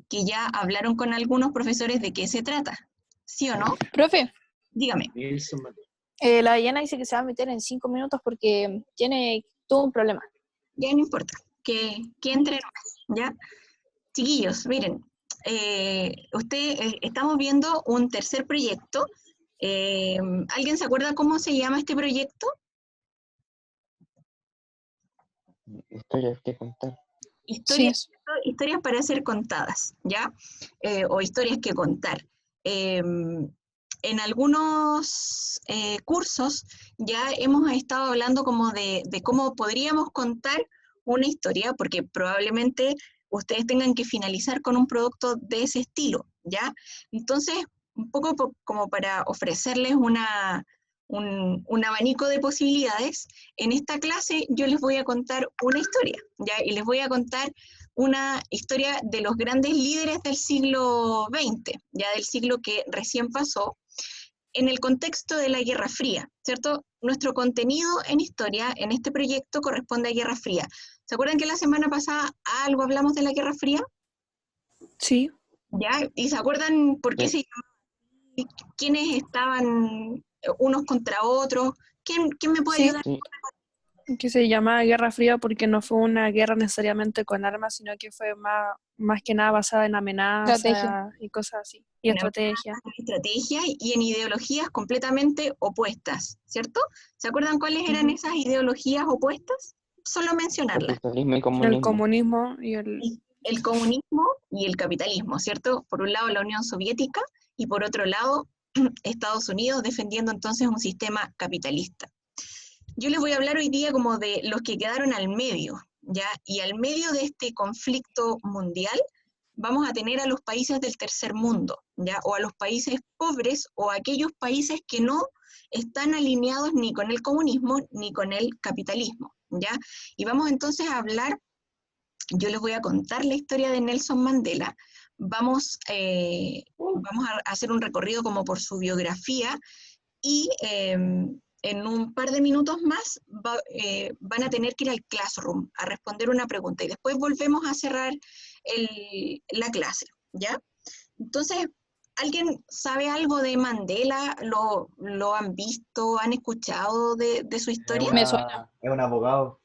que ya hablaron con algunos profesores de qué se trata, ¿sí o no? Profe, Dígame. la Diana dice que se va a meter en 5 minutos porque tuvo un problema. Ya no importa, que entre nomás, ¿ya? Chiquillos, miren, estamos viendo un tercer proyecto. ¿Alguien se acuerda cómo se llama este proyecto? Historias que contar. Historias, Sí. historias para ser contadas, ¿ya? O historias que contar. En algunos cursos ya hemos estado hablando como de cómo podríamos contar una historia, porque probablemente ustedes tengan que finalizar con un producto de ese estilo, ¿ya? Entonces, un poco como para ofrecerles un abanico de posibilidades, en esta clase yo les voy a contar una historia, ¿ya? Y les voy a contar una historia de los grandes líderes del siglo XX, ya del siglo que recién pasó, en el contexto de la Guerra Fría, ¿cierto? Nuestro contenido en historia, en este proyecto, corresponde a Guerra Fría. ¿Se acuerdan que la semana pasada algo hablamos de la Guerra Fría? Sí. ¿Ya? ¿Y se acuerdan por qué se llamaba? ¿Quiénes estaban unos contra otros? ¿Quién me puede Sí. ayudar? Sí, Que se llama Guerra Fría porque no fue una guerra necesariamente con armas, sino que fue más que nada basada en amenazas y cosas así, y En estrategia. estrategia y en ideologías completamente opuestas, ¿cierto? ¿Se acuerdan cuáles eran esas ideologías opuestas? Solo mencionarlas. capitalismo y El comunismo. comunismo y el... El comunismo y el capitalismo, ¿cierto? Por un lado la Unión Soviética y por otro lado Estados Unidos defendiendo entonces un sistema capitalista. Yo les voy a hablar hoy día como de los que quedaron al medio, ¿ya? Y al medio de este conflicto mundial vamos a tener a los países del tercer mundo, ¿ya? O a los países pobres o a aquellos países que no están alineados ni con el comunismo ni con el capitalismo, ¿ya? Y vamos entonces a hablar, yo les voy a contar la historia de Nelson Mandela, vamos a hacer un recorrido como por su biografía y en un par de minutos más van a tener que ir al classroom a responder una pregunta y después volvemos a cerrar la clase, ¿ya? Entonces, ¿alguien sabe algo de Mandela? ¿Lo han visto? ¿Han escuchado de su historia? Me suena. Es un abogado.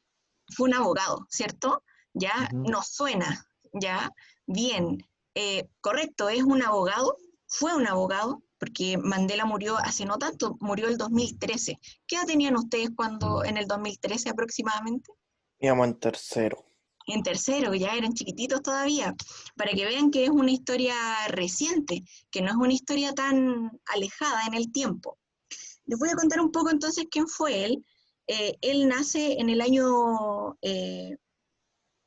Fue un abogado, ¿cierto? Ya Ujú. nos suena, ya, bien, correcto, es un abogado, fue un abogado, porque Mandela murió hace no tanto, murió el 2013. ¿Qué edad tenían ustedes cuando en el 2013 aproximadamente? Íbamos en tercero. En tercero, ya eran chiquititos todavía, para que vean que es una historia reciente, que no es una historia tan alejada en el tiempo. Les voy a contar un poco entonces quién fue él. Él nace en el año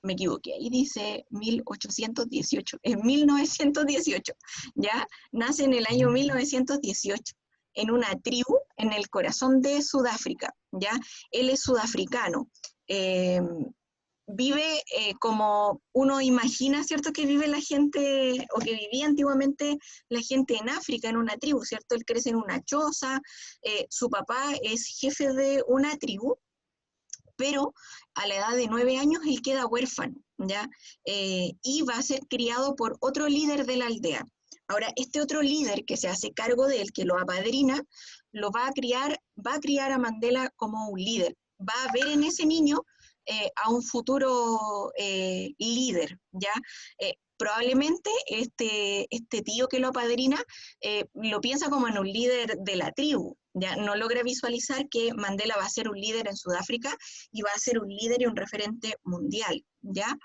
me equivoqué, ahí dice 1818, es 1918, ¿ya? Nace en el año 1918, en una tribu en el corazón de Sudáfrica, ¿ya? Él es sudafricano, vive como uno imagina, ¿cierto? Que vive la gente, o que vivía antiguamente la gente en África, en una tribu, ¿cierto? Él crece en una choza, su papá es jefe de una tribu, pero a la edad de 9 años él queda huérfano, ¿ya? Y va a ser criado por otro líder de la aldea. Ahora, este otro líder que se hace cargo de él, que lo apadrina, va a criar a Mandela como un líder, va a ver en ese niño a un futuro líder, ¿ya? Probablemente este tío que lo apadrina lo piensa como en un líder de la tribu, ya no logra visualizar que Mandela va a ser un líder en Sudáfrica y va a ser un líder y un referente mundial, ¿ya?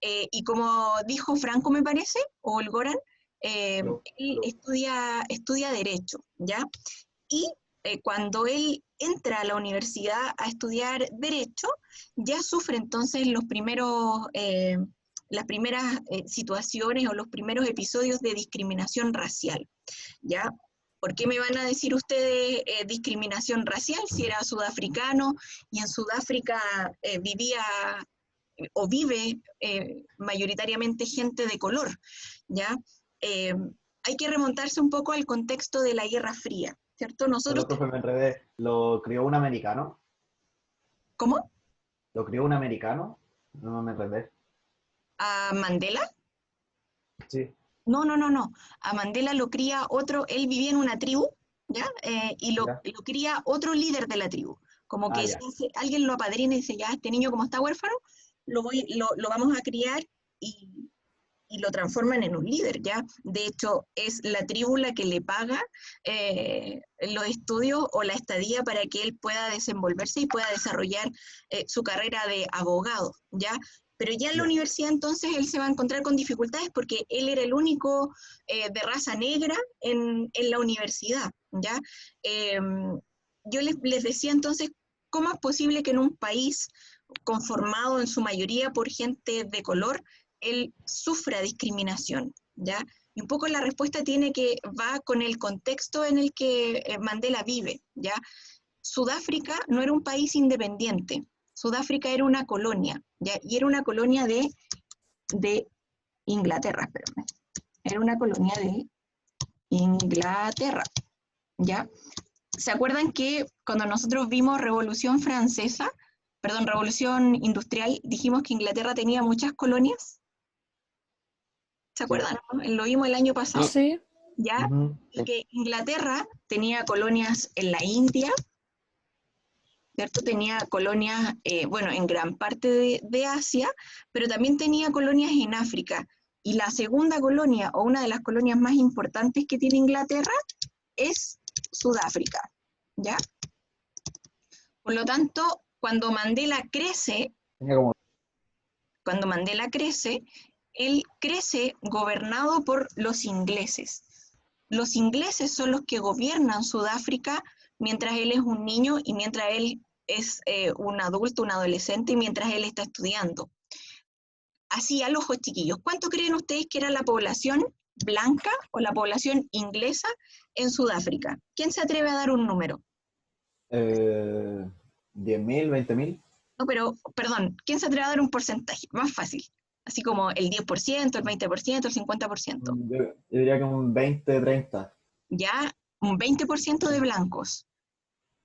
Y como dijo Franco, me parece, o el Goran, él estudia Derecho, ¿ya? Y cuando él entra a la universidad a estudiar Derecho, ya sufre entonces las primeras situaciones o los primeros episodios de discriminación racial, ¿ya? ¿Por qué me van a decir ustedes discriminación racial si era sudafricano y en Sudáfrica vivía o vive mayoritariamente gente de color, ¿ya? Eh, Hay que remontarse un poco al contexto de la Guerra Fría, ¿cierto? Nosotros, Perdón, profe, me enredé. ¿Lo crió un americano? ¿cómo? ¿Lo crió un americano? No me enredé. ¿A Mandela? Sí. No. A Mandela lo cría otro, él vivía en una tribu, ¿ya? Y Ya. lo cría otro líder de la tribu. Como que Ya. alguien lo apadrina y dice, ya, este niño como está huérfano, lo vamos a criar y lo transforman en un líder, ¿ya? De hecho, es la tribu la que le paga los estudios o la estadía para que él pueda desenvolverse y pueda desarrollar su carrera de abogado, ¿ya? Pero ya en la universidad entonces él se va a encontrar con dificultades porque él era el único de raza negra en la universidad, ¿ya? Yo les decía entonces, ¿cómo es posible que en un país conformado en su mayoría por gente de color, él sufra discriminación, ¿ya? Y un poco la respuesta va con el contexto en el que Mandela vive, ¿ya? Sudáfrica no era un país independiente, Sudáfrica era una colonia, ¿ya? Y era una colonia de Inglaterra, espérame. Era una colonia de Inglaterra, ¿ya? ¿Se acuerdan que cuando nosotros vimos Revolución Industrial, dijimos que Inglaterra tenía muchas colonias? ¿Se acuerdan? ¿No? Lo vimos el año pasado. Sí. ¿Ya? Y que Inglaterra tenía colonias en la India, ¿cierto? Tenía colonias, en gran parte de Asia, pero también tenía colonias en África. Y la segunda colonia, o una de las colonias más importantes que tiene Inglaterra, es Sudáfrica, ¿ya? Por lo tanto, cuando Mandela crece, él crece gobernado por los ingleses. Los ingleses son los que gobiernan Sudáfrica mientras él es un niño y mientras él es un adulto, un adolescente, y mientras él está estudiando. Así, al ojo, chiquillos, ¿cuánto creen ustedes que era la población blanca o la población inglesa en Sudáfrica? ¿Quién se atreve a dar un número? 10.000, 20.000. No, pero, perdón, ¿quién se atreve a dar un porcentaje? Más fácil. Así como el 10%, el 20%, el 50%. Yo diría que un 20, 30. Ya un 20% de blancos.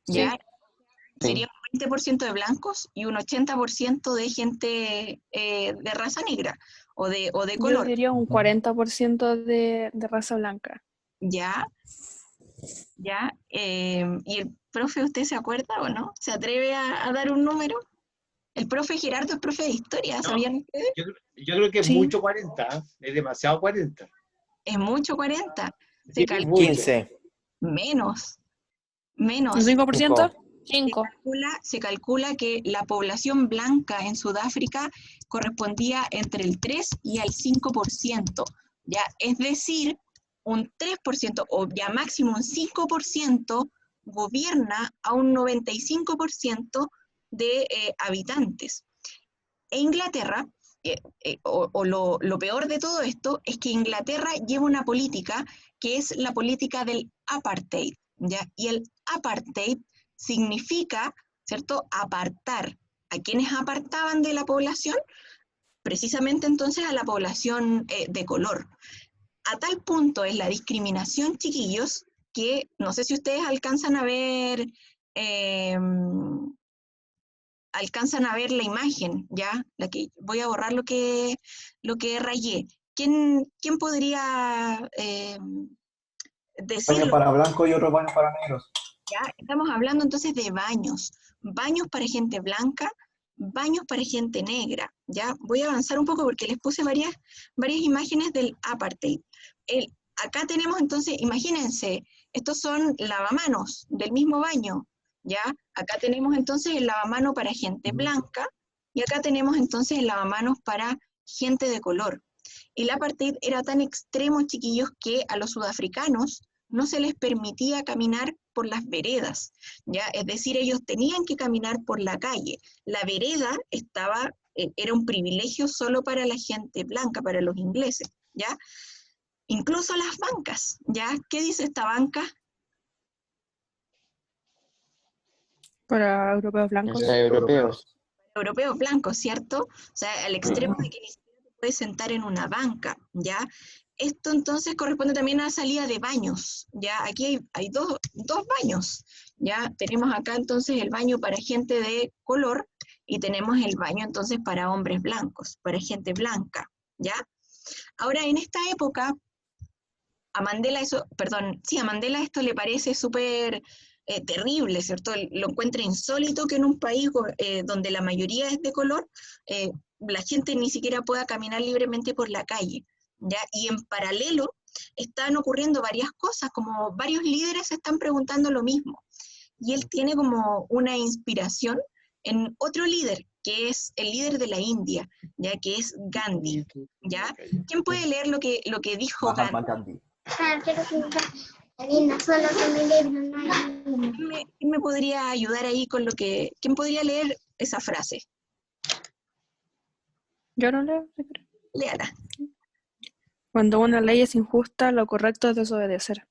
Ya sería un 20% de blancos y un 80% de gente de raza negra o de Yo color. diría un 40% de raza blanca. Ya. ¿Y el profe, usted se acuerda o no? ¿Se atreve a dar un número? El profe Gerardo es profe de historia, ¿sabían ustedes? Yo creo que es Sí. mucho 40, es demasiado 40. Es mucho 40. Sí, Se calcula 15. menos. ¿Un 5%? 5. 5. Se calcula que la población blanca en Sudáfrica correspondía entre el 3 y el 5%, ¿ya? Es decir, un 3% o ya máximo un 5% gobierna a un 95% de habitantes. E Inglaterra, lo peor de todo esto, es que Inglaterra lleva una política que es la política del apartheid, ¿ya? Y el apartheid significa, ¿cierto?, apartar. ¿A quienes apartaban de la población? Precisamente entonces a la población de color. A tal punto es la discriminación, chiquillos, que no sé si ustedes alcanzan a ver la imagen, ¿ya? Voy a borrar lo que rayé. ¿Quién podría Baños decirlo? para blancos y otros baños para negros. ¿Ya? Estamos hablando entonces de baños para gente blanca, baños para gente negra, ¿ya? Voy a avanzar un poco porque les puse varias imágenes del apartheid. Acá tenemos entonces, imagínense, estos son lavamanos del mismo baño, ¿ya? Acá tenemos entonces el lavamano para gente blanca y acá tenemos entonces el lavamanos para gente de color. El apartheid era tan extremo, chiquillos, que a los sudafricanos no se les permitía caminar por las veredas, ¿ya? Es decir, ellos tenían que caminar por la calle. La vereda era un privilegio solo para la gente blanca, para los ingleses, ¿ya? Incluso las bancas, ¿ya? ¿Qué dice esta banca? Para europeos blancos. Europeos. Europeos blancos, ¿cierto? O sea, al extremo de que ni siquiera te puedes sentar en una banca, ¿ya? Esto entonces corresponde también a la salida de baños, ¿ya? Aquí hay dos baños, ¿ya? Tenemos acá entonces el baño para gente de color y tenemos el baño entonces para hombres blancos, para gente blanca, ¿ya? Ahora, en esta época, a Mandela esto le parece súper terrible, ¿cierto? Lo encuentra insólito que en un país donde la mayoría es de color, la gente ni siquiera pueda caminar libremente por la calle, ¿ya? Y en paralelo están ocurriendo varias cosas, como varios líderes se están preguntando lo mismo. Y él tiene como una inspiración en otro líder, que es el líder de la India, ya que es Gandhi, ¿ya? ¿Quién puede leer lo que dijo Mahatma Gandhi? Gandhi. ¿Quién me podría ayudar ahí con quién podría leer esa frase? Yo no leo. Léala, Cuando una ley es injusta, lo correcto es desobedecer.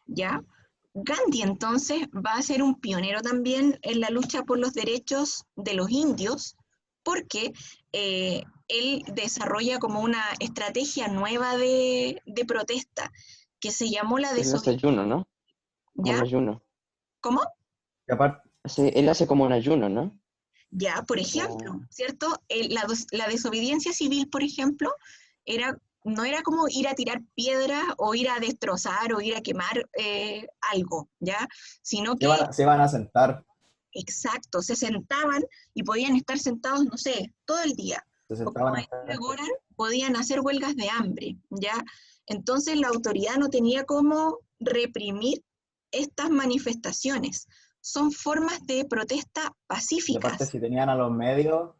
¿ya? Gandhi entonces va a ser un pionero también en la lucha por los derechos de los indios, porque él desarrolla como una estrategia nueva de protesta, que se llamó la Él hace desobediencia. ayuno, ¿no? Como un ¿Ya? ayuno. ¿Cómo? Y aparte, Él hace como un ayuno, ¿no? Ya, por ejemplo, ¿cierto? La desobediencia civil, por ejemplo, no era como ir a tirar piedras o ir a destrozar o ir a quemar algo, ¿ya? Sino que, se van a sentar, exacto, se sentaban y podían estar sentados, no sé, todo el día. se O como sentaban a ellos elaboran, podían hacer huelgas de hambre, ¿ya? Entonces la autoridad no tenía cómo reprimir estas manifestaciones. Son formas de protesta y aparte pacíficas. si tenían a los medios,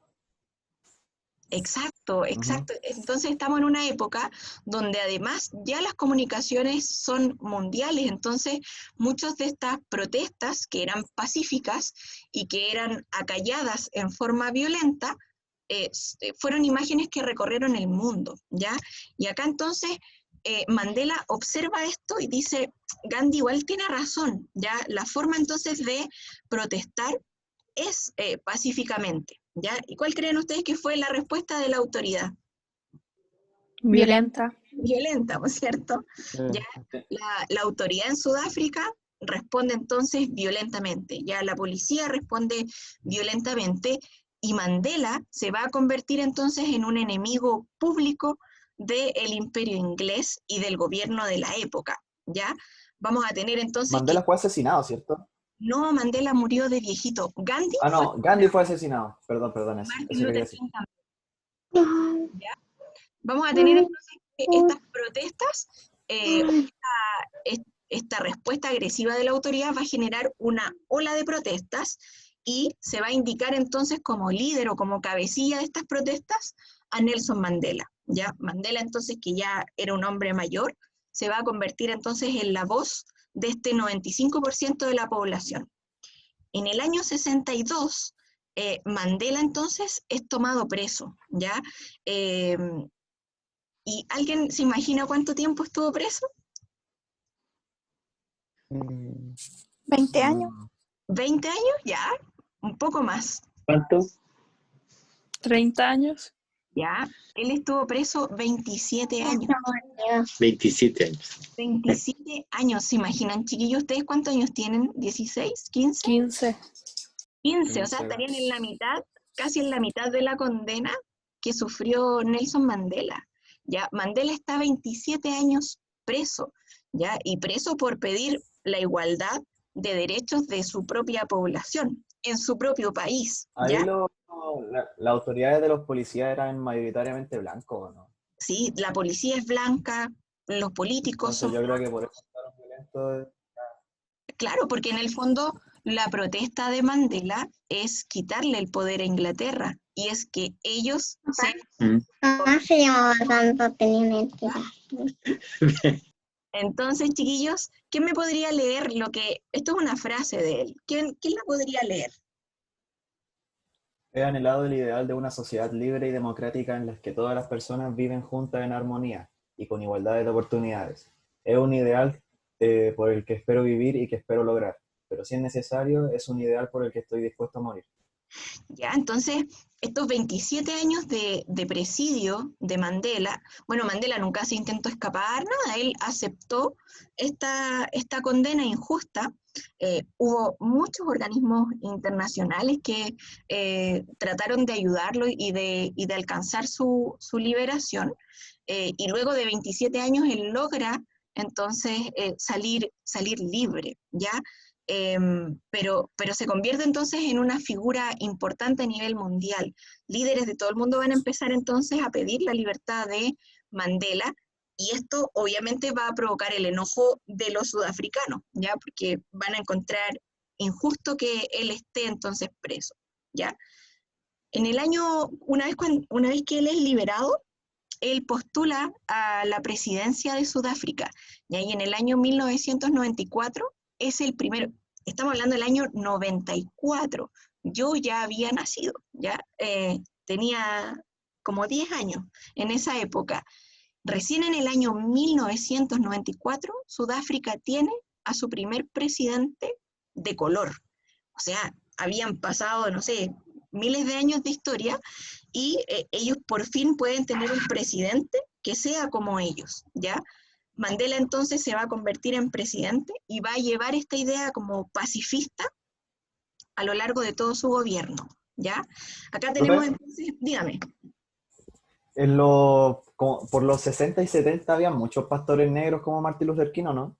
Exacto, exacto. Entonces estamos en una época donde además ya las comunicaciones son mundiales, entonces muchas de estas protestas que eran pacíficas y que eran acalladas en forma violenta, fueron imágenes que recorrieron el mundo, ¿ya? Y acá entonces Mandela observa esto y dice, Gandhi igual tiene razón, ¿ya? La forma entonces de protestar es pacíficamente, ¿ya? ¿Y cuál creen ustedes que fue la respuesta de la autoridad? Violenta. Violenta, ¿no es cierto? ¿Ya? La autoridad en Sudáfrica responde entonces violentamente, ya la policía responde violentamente y Mandela se va a convertir entonces en un enemigo público del imperio inglés y del gobierno de la época, ¿ya? Vamos a tener entonces Mandela fue asesinado, ¿cierto? no, Mandela murió de viejito. Gandhi Ah, fue no, Gandhi fue asesinado. Perdón, eso Martin quería Luther decir. King también, ¿ya? Vamos a tener entonces estas protestas, esta respuesta agresiva de la autoridad va a generar una ola de protestas y se va a indicar entonces como líder o como cabecilla de estas protestas a Nelson Mandela. ¿Ya? Mandela entonces, que ya era un hombre mayor, se va a convertir entonces en la voz de este 95% de la población. En el año 62, Mandela entonces es tomado preso, ¿ya? ¿Y alguien se imagina cuánto tiempo estuvo preso? 20 años. 20 años, ya, un poco más, ¿Cuánto? 30 años. ya. Él estuvo preso 27 años. 27 años. 27 años, ¿se imaginan, chiquillos? ¿Ustedes cuántos años tienen? ¿16? ¿15? 15. 15, o sea, estarían en la mitad, casi en la mitad de la condena que sufrió Nelson Mandela. Ya, Mandela está 27 años preso, ya, y preso por pedir la igualdad de derechos de su propia población, en su propio país, Ahí ¿ya? las autoridades de los policías eran mayoritariamente blancos, ¿no? Sí, la policía es blanca, los políticos Entonces son yo creo que por eso fueron violentos. claro, porque en el fondo la protesta de Mandela es quitarle el poder a Inglaterra y es que ellos se... Mamá se llamaba tanto, tenía mentira. Entonces, chiquillos, ¿quién me podría leer lo que... Esto es una frase de él. ¿Quién la podría leer? He anhelado el ideal de una sociedad libre y democrática en la que todas las personas viven juntas en armonía y con igualdad de oportunidades. Es un ideal por el que espero vivir y que espero lograr, pero si es necesario, es un ideal por el que estoy dispuesto a morir. Ya, entonces, estos 27 años de presidio de Mandela, bueno, Mandela nunca se intentó escapar, nada, él aceptó esta condena injusta. Hubo muchos organismos internacionales que trataron de ayudarlo y de alcanzar su liberación. y luego de 27 años él logra entonces salir libre, ¿ya? Pero se convierte entonces en una figura importante a nivel mundial. Líderes de todo el mundo van a empezar entonces a pedir la libertad de Mandela, y esto obviamente va a provocar el enojo de los sudafricanos, ¿ya? Porque van a encontrar injusto que él esté entonces preso, ¿ya? En el año, una vez que él es liberado, él postula a la presidencia de Sudáfrica, ¿ya? Y en el año 1994 es el primero, estamos hablando del año 94, yo ya había nacido, ya tenía como 10 años en esa época. Recién en el año 1994, Sudáfrica tiene a su primer presidente de color. O sea, habían pasado, no sé, miles de años de historia, y ellos por fin pueden tener un presidente que sea como ellos, ¿ya? Mandela entonces se va a convertir en presidente y va a llevar esta idea como pacifista a lo largo de todo su gobierno, ¿ya? Acá tenemos entonces, dígame. Por los 60 y 70 había muchos pastores negros como Martin Luther King, ¿o no?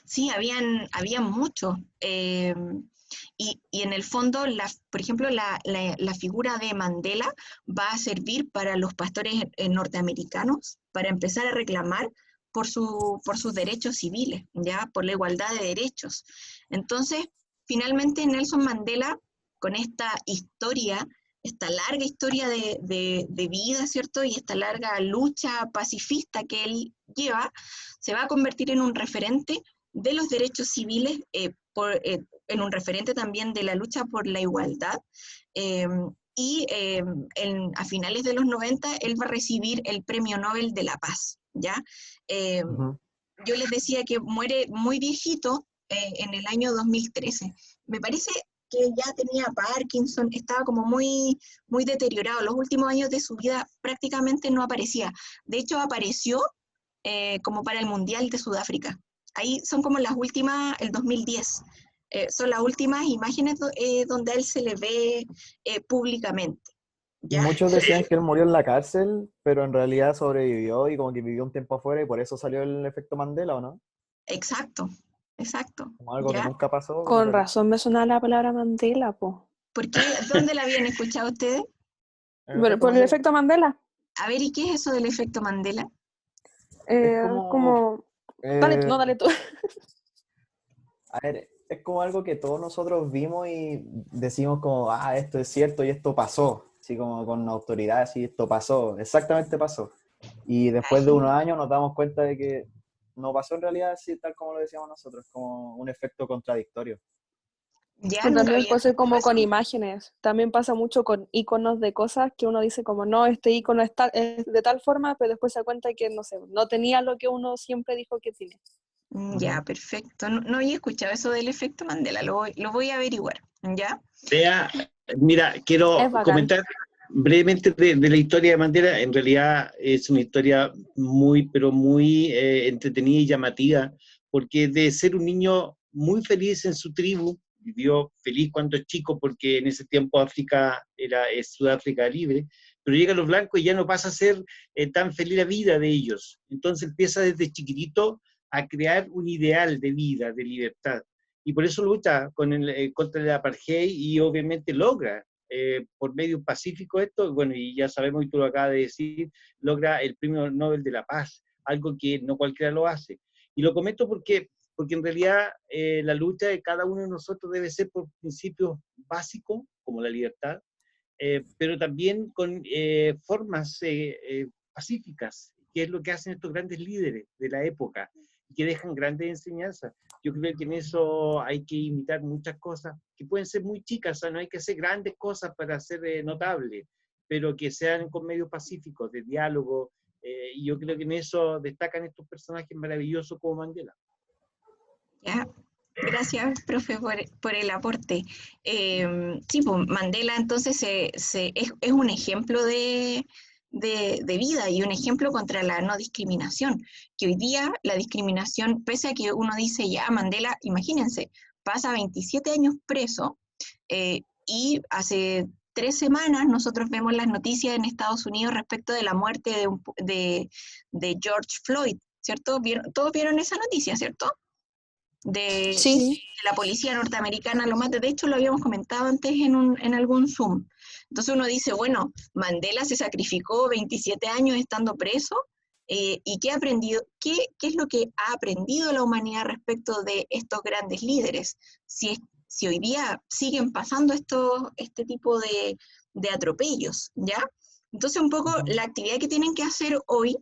Sí, habían muchos. Y en el fondo, por ejemplo, la figura de Mandela va a servir para los pastores norteamericanos para empezar a reclamar por sus derechos civiles, ¿ya? Por la igualdad de derechos. Entonces, finalmente Nelson Mandela, con esta historia, esta larga historia de vida, ¿cierto? Y esta larga lucha pacifista que él lleva, se va a convertir en un referente de los derechos civiles, en un referente también de la lucha por la igualdad, a finales de los 90 él va a recibir el Premio Nobel de la Paz, ¿ya? Yo les decía que muere muy viejito en el año 2013. Me parece que ya tenía Parkinson, estaba como muy, muy deteriorado. Los últimos años de su vida prácticamente no aparecía. De hecho, apareció como para el Mundial de Sudáfrica. Ahí son como las últimas, el 2010. Son las últimas imágenes donde a él se le ve públicamente. ¿Ya? Muchos decían que él murió en la cárcel, pero en realidad sobrevivió y como que vivió un tiempo afuera y por eso salió el efecto Mandela, ¿o no? Exacto. Como algo ¿Ya? que nunca pasó. Con razón me sonaba la palabra Mandela, po. ¿Por qué? ¿Dónde la habían escuchado ustedes? Bueno, por el efecto Mandela. A ver, ¿y qué es eso del efecto Mandela? Es como... Dale tú. A ver, es como algo que todos nosotros vimos y decimos como, esto es cierto y esto pasó, así como con autoridad, así, esto pasó, exactamente pasó. Y después de unos años nos damos cuenta de que no pasó en realidad así tal como lo decíamos nosotros, como un efecto contradictorio. Ya, también puede ser como con imágenes, también pasa mucho con iconos de cosas que uno dice como, no, este icono es de tal forma, pero después se da cuenta que, no sé, no tenía lo que uno siempre dijo que tiene. Ya, perfecto. No había escuchado eso del efecto Mandela, lo voy a averiguar, ¿ya? Vea, mira, quiero comentar brevemente de la historia de Mandela. En realidad es una historia muy, pero muy entretenida y llamativa, porque de ser un niño muy feliz en su tribu, vivió feliz cuando es chico, porque en ese tiempo África es Sudáfrica libre, pero llega a los blancos y ya no pasa a ser tan feliz la vida de ellos. Entonces empieza desde chiquitito a crear un ideal de vida, de libertad. Y por eso lucha contra el apartheid y obviamente logra, por medios pacíficos esto, bueno, y ya sabemos, y tú lo acabas de decir, logra el Premio Nobel de la Paz, algo que no cualquiera lo hace. Y lo comento porque en realidad la lucha de cada uno de nosotros debe ser por principios básicos, como la libertad, pero también con formas pacíficas, que es lo que hacen estos grandes líderes de la época, que dejan grandes enseñanzas. Yo creo que en eso hay que imitar muchas cosas, que pueden ser muy chicas, o sea, no hay que hacer grandes cosas para ser notable, pero que sean con medios pacíficos, de diálogo, y yo creo que en eso destacan estos personajes maravillosos como Mandela. Ya, gracias, profe, por el aporte. Sí, pues Mandela entonces es un ejemplo de vida y un ejemplo contra la no discriminación, que hoy día la discriminación, pese a que uno dice ya Mandela, imagínense, pasa 27 años preso y hace 3 semanas nosotros vemos las noticias en Estados Unidos respecto de la muerte de George Floyd, ¿cierto? ¿Todos vieron esa noticia, cierto? De Sí. la policía norteamericana lo mata. De hecho, lo habíamos comentado antes en algún Zoom. Entonces uno dice, bueno, Mandela se sacrificó 27 años estando preso, ¿y qué ha aprendido? ¿Qué es lo que ha aprendido la humanidad respecto de estos grandes líderes? Si hoy día siguen pasando este tipo de atropellos, ¿ya? Entonces un poco la actividad que tienen que hacer hoy,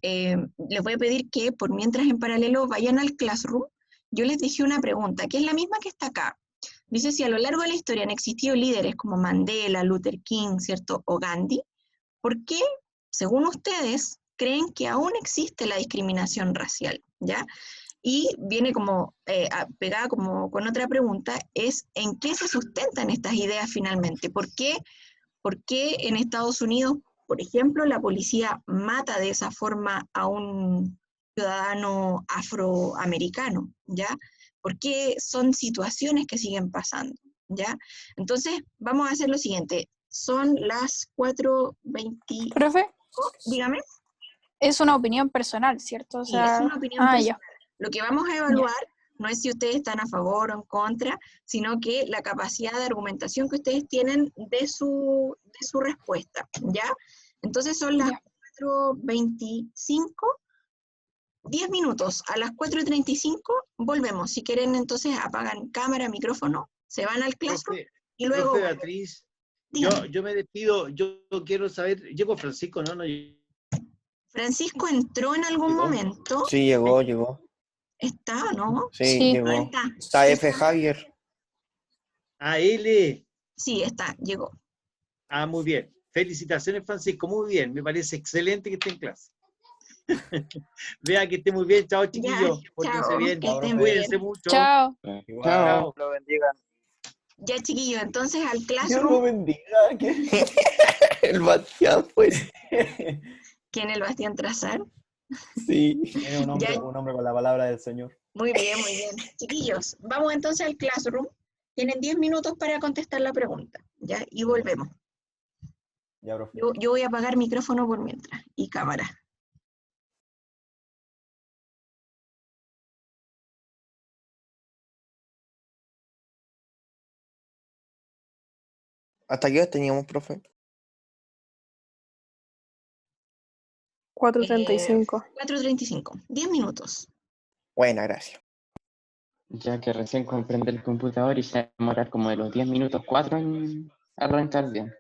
les voy a pedir que por mientras en paralelo vayan al Classroom. Yo les dije una pregunta, que es la misma que está acá. Dice, si a lo largo de la historia han existido líderes como Mandela, Luther King, ¿cierto? O Gandhi, ¿por qué, según ustedes, creen que aún existe la discriminación racial? ¿Ya? Y viene como pegada como con otra pregunta, es ¿en qué se sustentan estas ideas finalmente? ¿Por qué en Estados Unidos, por ejemplo, la policía mata de esa forma a un ciudadano afroamericano? ¿Ya? Porque son situaciones que siguen pasando, ¿ya? Entonces, vamos a hacer lo siguiente. Son las 4:20. Profe, Dígame. es una opinión personal, ¿cierto? O Sí, es sea, una opinión personal. ya. Lo que vamos a evaluar no es si ustedes están a favor o en contra, sino que la capacidad de argumentación que ustedes tienen de su respuesta, ¿ya? Entonces son las 4:25. 10 minutos, a las 4:35 volvemos. Si quieren, entonces apagan cámara, micrófono, se van al Classroom y luego... Profe Beatriz, yo me despido, yo quiero saber, ¿llegó Francisco? No, Francisco entró en algún momento. Sí, llegó. ¿Está, no? Sí, llegó. Ahí está. Está F. Javier. Ah, L. Sí, está, llegó. Ah, muy bien. Felicitaciones, Francisco, muy bien. Me parece excelente que esté en clase. Vea que esté muy bien. Chao, chiquillos. Pórtense bien. Que estén Cuídense bien. mucho. Chao. Chao. Lo bendiga. Ya, chiquillos, entonces al Dios Classroom. lo bendiga. El Bastián, pues. ¿Quién el Bastián Trazar? Sí. Tiene un hombre con la palabra del Señor. Muy bien, muy bien. Chiquillos, vamos entonces al Classroom. Tienen 10 minutos para contestar la pregunta, ¿ya? Y volvemos. Ya, profe. Yo voy a apagar micrófono por mientras y cámara. ¿Hasta qué hora teníamos, profe? 4:35. 4:35. 10 minutos. Buena, gracias. Ya que recién comprende el computador y se va a demorar como de los 10 minutos 4 en arrancar bien.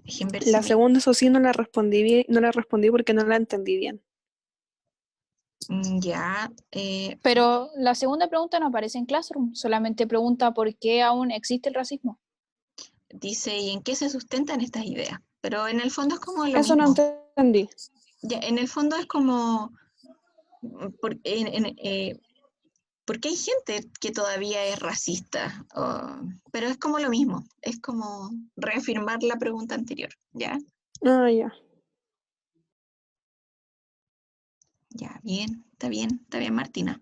Dejen ver si La me... segunda, eso sí, no la respondí bien, no la respondí porque no la entendí bien. Ya, Pero la segunda pregunta no aparece en Classroom, solamente pregunta por qué aún existe el racismo. dice, ¿y en qué se sustentan estas ideas? Pero en el fondo es como lo Eso no mismo. entendí. Ya, en el fondo es como, porque hay gente que todavía es racista, pero es como lo mismo, es como reafirmar la pregunta anterior, ¿ya? Ah, ya. Ya, está bien, Martina.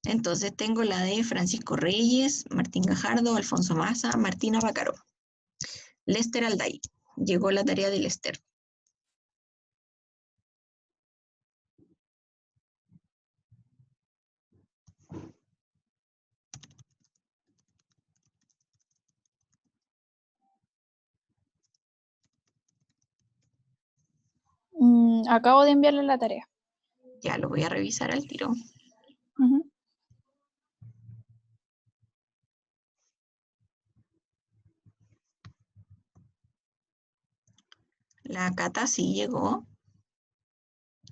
Entonces tengo la de Francisco Reyes, Martín Gajardo, Alfonso Maza, Martina Bacaro. Lester Alday. Llegó la tarea de Lester. Acabo de enviarle la tarea. Ya lo voy a revisar al tiro. Ujú. La Cata sí llegó.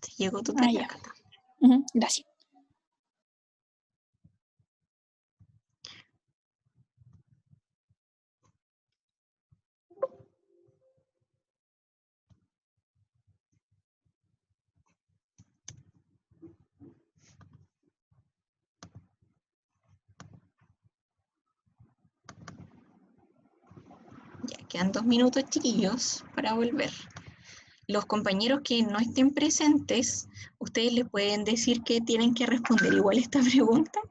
Sí llegó tu Ah, tarea, ya. Cata. Gracias. Ya quedan 2 minutos, chiquillos, para volver. Los compañeros que no estén presentes, ustedes les pueden decir que tienen que responder igual esta pregunta.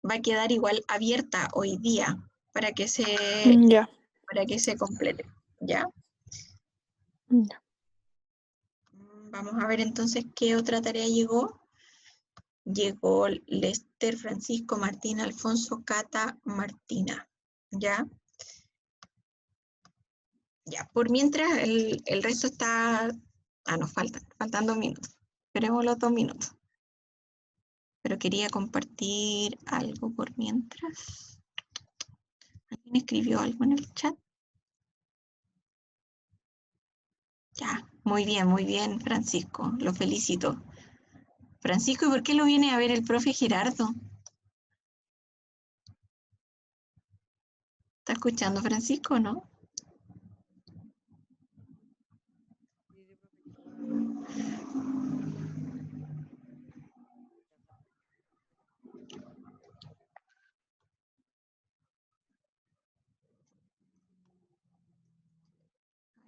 Va a quedar igual abierta hoy día para que Ya. se complete. ¿Ya? Ya. Vamos a ver entonces qué otra tarea llegó. Llegó Lester, Francisco, Martina, Alfonso, Cata, Martina. ¿Ya? Ya, por mientras el resto está... Ah, nos faltan 2 minutos. Esperemos los 2 minutos. Pero quería compartir algo por mientras. ¿Alguien escribió algo en el chat? Ya, muy bien, Francisco. Lo felicito. Francisco, ¿y por qué lo viene a ver el profe Gerardo? ¿Está escuchando, Francisco, no?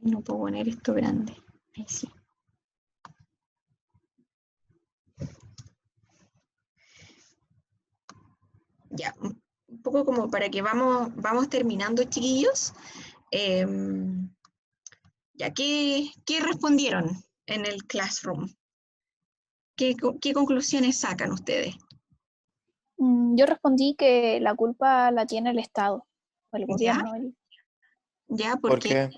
Ay, no puedo poner esto grande. Ahí sí. Ya, un poco como para que vamos terminando, chiquillos. Ya, ¿qué respondieron en el Classroom? ¿Qué conclusiones sacan ustedes? Yo respondí que la culpa la tiene el Estado, o el ¿Ya? gobierno, ¿Ya? ¿Por Porque, qué?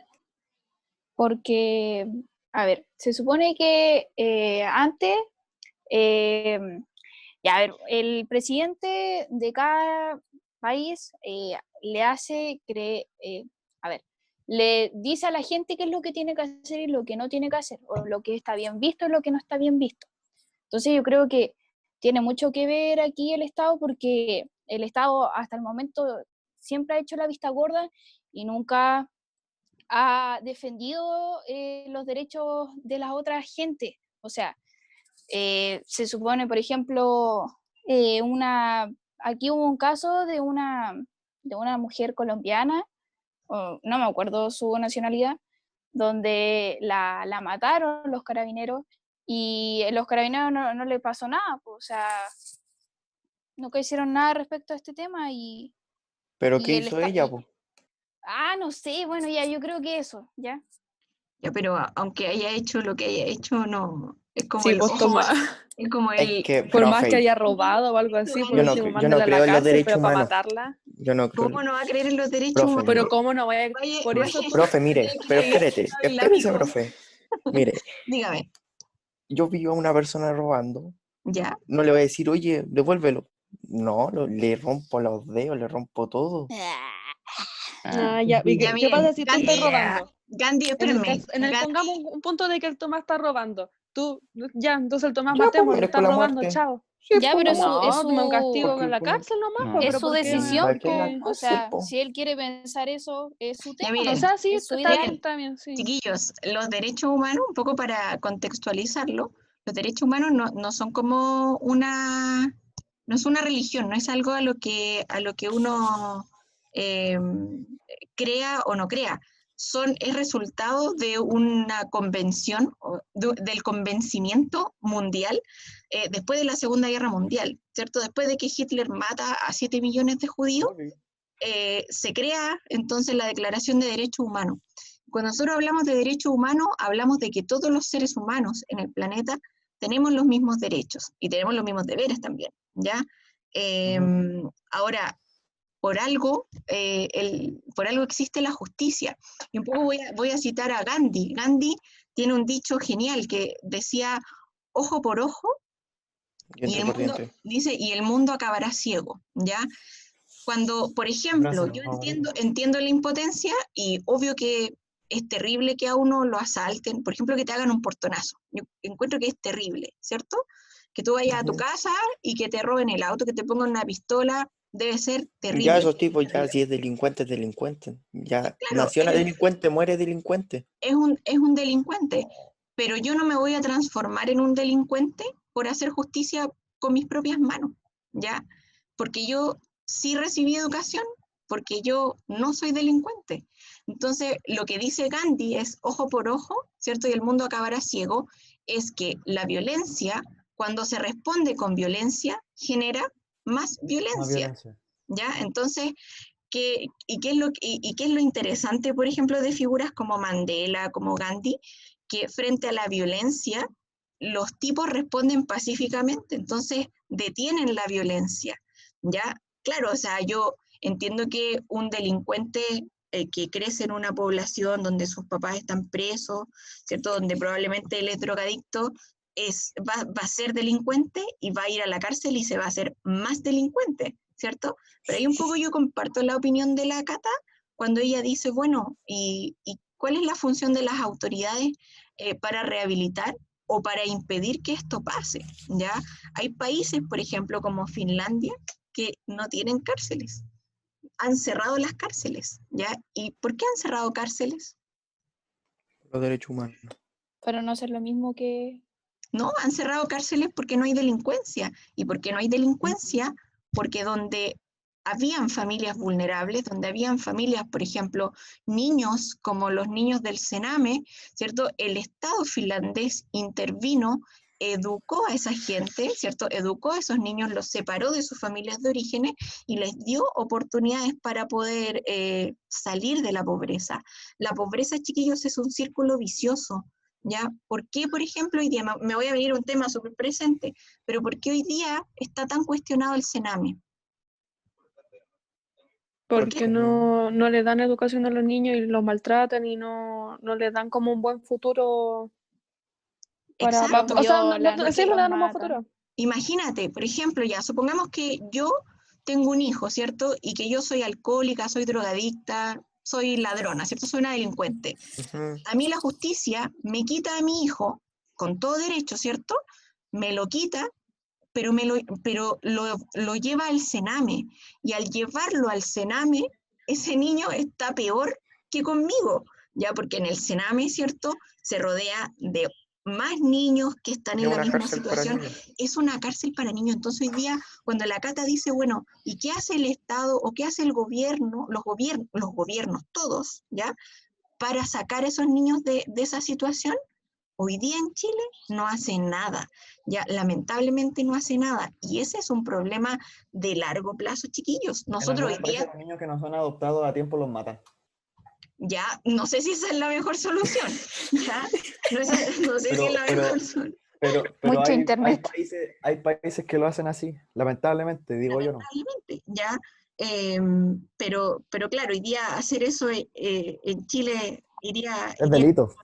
porque, a ver, se supone que antes, eh, ya, a ver, el presidente de cada país le hace a ver, le dice a la gente qué es lo que tiene que hacer y lo que no tiene que hacer, o lo que está bien visto y lo que no está bien visto. Entonces yo creo que tiene mucho que ver aquí el Estado, porque el Estado hasta el momento siempre ha hecho la vista gorda y nunca ha defendido los derechos de las otras gentes. O sea, se supone, por ejemplo, aquí hubo un caso de una mujer colombiana, no me acuerdo su nacionalidad, donde la mataron los carabineros y los carabineros no le pasó nada, pues, o sea, nunca hicieron nada respecto a este tema ¿Pero qué y hizo ella, po? no sé, bueno, ya yo creo que eso, ya. ya, pero aunque haya hecho lo que haya hecho, no, es como Sí, el, pues toma. es como Es el, que, Por más que profe, haya robado o algo así, por yo no, último, yo no mándala a la creo en los cárcel, derechos pero para humanos. matarla. Yo no creo. ¿cómo no va a creer en los derechos Profe, humanos? Pero cómo no vaya, por eso profe, mire, pero espérese, amigo. profe. Mire, Dígame, yo vi a una persona robando, ¿ya? no le voy a decir, oye, devuélvelo. No, le rompo los dedos, le rompo todo. Ya. ¿Y Ya, qué miren, pasa si tú estás robando? Gandhi, espérame. Pongamos un punto de que el Tomás está robando. Entonces el Tomás Ya, pues, matémoslo, merezco está la robando, muerte. chao. Sí, Ya, pues, pero No, tú me castigo porque en la como- cárcel nomás, No. pues, es pero su ¿por qué? decisión, ¿Para qué la po. O cárcel, sea, po? si él quiere pensar eso, es su Ya, tema, miren, O sea, sí, es su está ideal. bien, sí. chiquillos, los derechos humanos, un poco para contextualizarlo, los derechos humanos no son como no es una religión, no es algo a lo que uno eh, crea o no crea. Es resultado de una convención, del convencimiento mundial después de la Segunda Guerra Mundial, ¿cierto? Después de que Hitler mata a 7 millones de judíos, se crea entonces la Declaración de Derechos Humanos. Cuando nosotros hablamos de derechos humanos, hablamos de que todos los seres humanos en el planeta tenemos los mismos derechos y tenemos los mismos deberes también, ¿ya? Ahora, por algo existe la justicia. Y un poco voy a citar a Gandhi. Gandhi tiene un dicho genial que decía, ojo por ojo, Diente por diente. dice, y el mundo acabará ciego, ¿ya? Cuando, por ejemplo, yo entiendo la impotencia y obvio que es terrible que a uno lo asalten, por ejemplo, que te hagan un portonazo. Yo encuentro que es terrible, ¿cierto? Que tú vayas a tu casa y que te roben el auto, que te pongan una pistola, debe ser terrible. Ya esos tipos, ya si es delincuente, es delincuente. Ya Claro, nació delincuente, muere delincuente. es un delincuente, pero yo no me voy a transformar en un delincuente por hacer justicia con mis propias manos, ¿ya? Porque yo sí recibí educación, porque yo no soy delincuente. Entonces, lo que dice Gandhi es ojo por ojo, ¿cierto? Y el mundo acabará ciego, es que la violencia, cuando se responde con violencia, genera más violencia, ¿ya? Entonces, ¿qué es lo interesante, por ejemplo, de figuras como Mandela, como Gandhi? Que frente a la violencia, los tipos responden pacíficamente, entonces detienen la violencia, ¿ya? Claro, o sea, yo entiendo que un delincuente que crece en una población donde sus papás están presos, ¿cierto? Donde probablemente él es drogadicto, va a ser delincuente y va a ir a la cárcel y se va a hacer más delincuente, ¿cierto? Pero ahí un poco yo comparto la opinión de la Cata cuando ella dice, bueno, ¿y cuál es la función de las autoridades para rehabilitar o para impedir que esto pase? ¿Ya? Hay países, por ejemplo, como Finlandia, que no tienen cárceles. Han cerrado las cárceles, ¿ya? ¿Y por qué han cerrado cárceles? Los derechos humanos. Pero no hacer lo mismo que... No, han cerrado cárceles porque no hay delincuencia. ¿Y por qué no hay delincuencia? Porque donde habían familias vulnerables, donde habían familias, por ejemplo, niños como los niños del Sename, ¿cierto? El Estado finlandés intervino, educó a esa gente, ¿cierto? Educó a esos niños, los separó de sus familias de orígenes y les dio oportunidades para poder salir de la pobreza. La pobreza, chiquillos, es un círculo vicioso. ¿Ya? ¿Por qué, por ejemplo, hoy día, me voy a venir a un tema súper presente, pero por qué hoy día está tan cuestionado el Sename? Porque no le dan educación a los niños y los maltratan y no les dan como un buen futuro para... Exacto. O sea, Violan, sí no le dan un buen matan. futuro. Imagínate, por ejemplo, ya, supongamos que yo tengo un hijo, ¿cierto? Y que yo soy alcohólica, soy drogadicta, soy ladrona, ¿cierto? Soy una delincuente. A mí la justicia me quita a mi hijo, con todo derecho, ¿cierto? Me lo quita, pero lo lleva al Sename. Y al llevarlo al Sename, ese niño está peor que conmigo, ya porque en el Sename, ¿cierto? Se rodea de más niños que están en la misma situación. Es una cárcel para niños. Entonces hoy día, cuando la Cata dice, bueno, ¿y qué hace el Estado o qué hace el gobierno, los gobiernos todos, ¿ya? Para sacar a esos niños de esa situación? Hoy día en Chile no hace nada, ya lamentablemente no hace nada, y ese es un problema de largo plazo, chiquillos. Nosotros hoy día... Los niños que no son adoptados a tiempo los matan. Ya, no sé si esa es la mejor solución, ya, no sé si es la mejor solución. Pero Mucho internet. Hay países que lo hacen así, lamentablemente, digo yo no. Lamentablemente, ya, pero claro, hoy día hacer eso en Chile iría delito.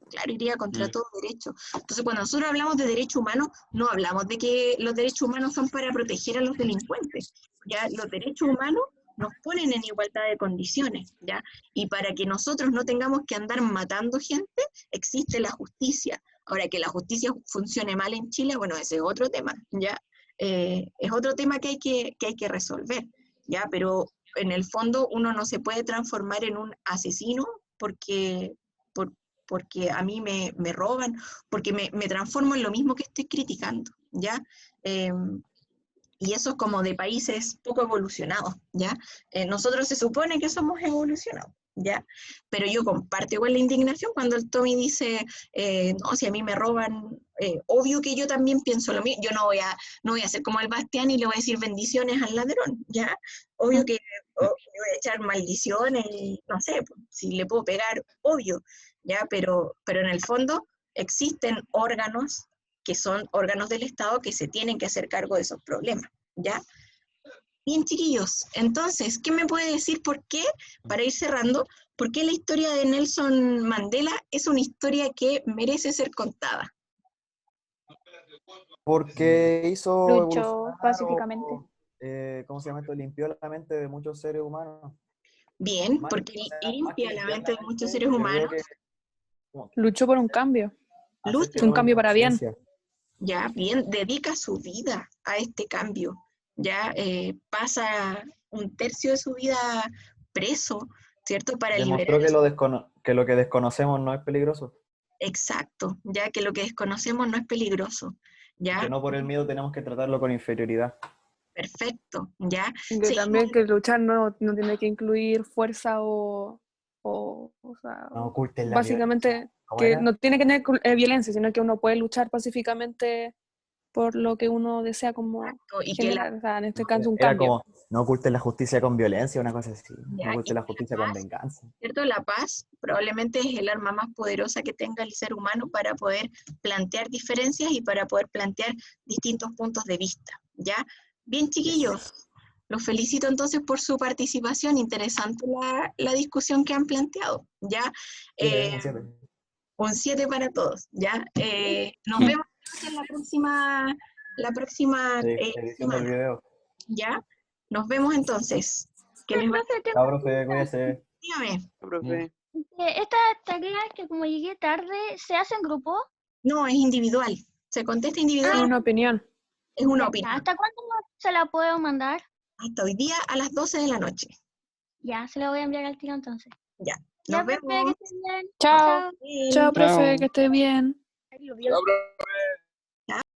Claro, iría contra todo derecho. Entonces, cuando nosotros hablamos de derechos humanos, no hablamos de que los derechos humanos son para proteger a los delincuentes. Ya, los derechos humanos nos ponen en igualdad de condiciones, ¿ya? Y para que nosotros no tengamos que andar matando gente, existe la justicia. Ahora, que la justicia funcione mal en Chile, bueno, ese es otro tema, ¿ya? Es otro tema que hay que resolver, ¿ya? Pero en el fondo uno no se puede transformar en un asesino porque a mí me roban, porque me transformo en lo mismo que estoy criticando, ¿ya? Y eso es como de países poco evolucionados, ¿ya? Nosotros se supone que somos evolucionados, ¿ya? Pero yo comparto igual la indignación cuando el Tommy dice, no, si a mí me roban, obvio que yo también pienso lo mismo, yo no voy a ser como el Bastián y le voy a decir bendiciones al ladrón, ¿ya? Obvio que le voy a echar maldiciones y no sé, si le puedo pegar, obvio, ¿ya? Pero en el fondo existen órganos que son órganos del Estado que se tienen que hacer cargo de esos problemas, ¿ya? Bien, chiquillos, entonces, ¿qué me puede decir por qué, para ir cerrando, por qué la historia de Nelson Mandela es una historia que merece ser contada? Porque hizo Luchó evolucionar pacíficamente. ¿cómo se llama esto? Limpió la mente de muchos seres humanos. Bien, Más porque más limpia que la limpiar mente la de muchos mente, seres yo humanos, creo que como Luchó por un cambio, hacer que lucha, un tomen cambio para bien. conciencia. ya, bien, dedica su vida a este cambio, ya pasa un tercio de su vida preso, ¿cierto? Para liberar Demostró que que lo que desconocemos no es peligroso. exacto, ya que lo que desconocemos no es peligroso, Y que ya, no por el miedo tenemos que tratarlo con inferioridad. perfecto, ya, Y que seguimos, también que luchar no tiene que incluir fuerza o sea, No oculten la violencia. básicamente ¿Cómo que era? no tiene que tener violencia, sino que uno puede luchar pacíficamente por lo que uno desea como y que generar, o sea, en este caso un Era cambio. como, no oculten la justicia con violencia, una cosa así. No ya, y oculten la que justicia con venganza. ¿cierto? La paz probablemente es el arma más poderosa que tenga el ser humano para poder plantear diferencias y para poder plantear distintos puntos de vista, ¿ya? Bien, chiquillos, los felicito entonces por su participación, interesante la discusión que han planteado, ¿ya? Un 7. Un 7 para todos, ¿ya? Nos vemos entonces la próxima Sí, edición del semana, video. ¿ya? Nos vemos entonces. Que les vaya. Chao, profe, cuídese. Dígame. Profe. Estas tareas que como llegué tarde, ¿se hacen en grupo? No, es individual. Se contesta Es individual, una opinión. es una Ya, opinión. ¿hasta cuándo se la puedo mandar? Hasta hoy día a las 12 de la noche. Ya, se la voy a enviar al tiro entonces. Ya. Ya, Nos profe, que vemos. estés bien. Chao. Chao. Bien. Chao, profe, Chao. que esté bien. Chao, profe.